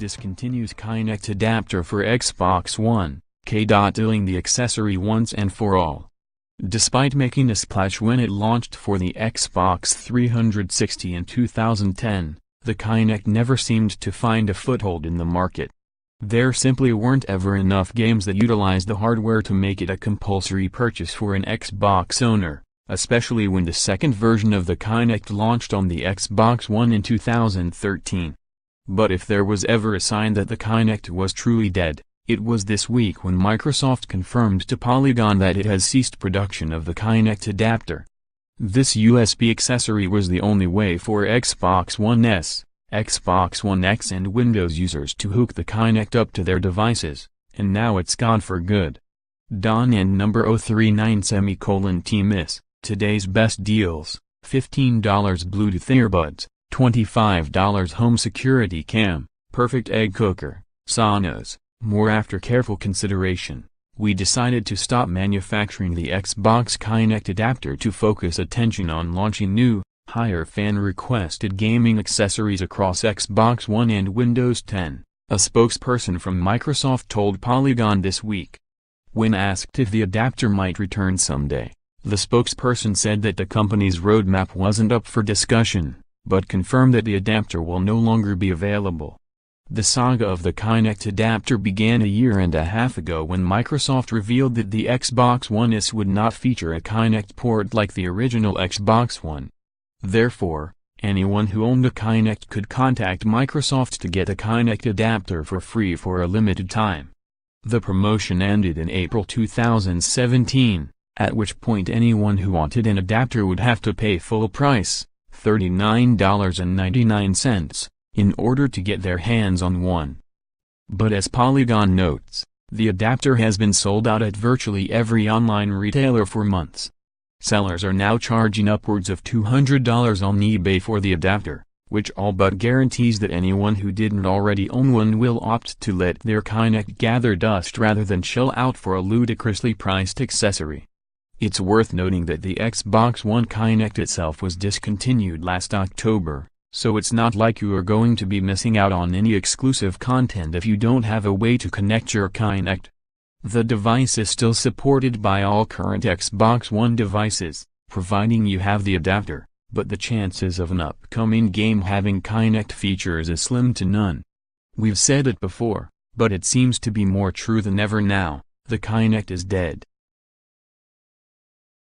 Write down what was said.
discontinues Kinect Adapter for Xbox One, k.illing the accessory once and for all. Despite making a splash when it launched for the Xbox 360 in 2010, the Kinect never seemed to find a foothold in the market. There simply weren't ever enough games that utilized the hardware to make it a compulsory purchase for an Xbox owner, especially when the second version of the Kinect launched on the Xbox One in 2013. But if there was ever a sign that the Kinect was truly dead, it was this week when Microsoft confirmed to Polygon that it has ceased production of the Kinect Adapter. This USB accessory was the only way for Xbox One S, Xbox One X and Windows users to hook the Kinect up to their devices, and now it's gone for good. Don and number 039 miss, today's best deals, $15 Bluetooth earbuds, $25 home security cam, perfect egg cooker, Sonos. More after careful consideration, we decided to stop manufacturing the Xbox Kinect adapter to focus attention on launching new, higher fan-requested gaming accessories across Xbox One and Windows 10, a spokesperson from Microsoft told Polygon this week. When asked if the adapter might return someday, the spokesperson said that the company's roadmap wasn't up for discussion, but confirmed that the adapter will no longer be available. The saga of the Kinect adapter began a year and a half ago when Microsoft revealed that the Xbox One S would not feature a Kinect port like the original Xbox One. Therefore, anyone who owned a Kinect could contact Microsoft to get a Kinect adapter for free for a limited time. The promotion ended in April 2017, at which point anyone who wanted an adapter would have to pay full price, $39.99. In order to get their hands on one. But as Polygon notes, the adapter has been sold out at virtually every online retailer for months. Sellers are now charging upwards of $200 on eBay for the adapter, which all but guarantees that anyone who didn't already own one will opt to let their Kinect gather dust rather than shell out for a ludicrously priced accessory. It's worth noting that the Xbox One Kinect itself was discontinued last October. So it's not like you are going to be missing out on any exclusive content if you don't have a way to connect your Kinect. The device is still supported by all current Xbox One devices, providing you have the adapter, but the chances of an upcoming game having Kinect features is slim to none. We've said it before, but it seems to be more true than ever now, the Kinect is dead.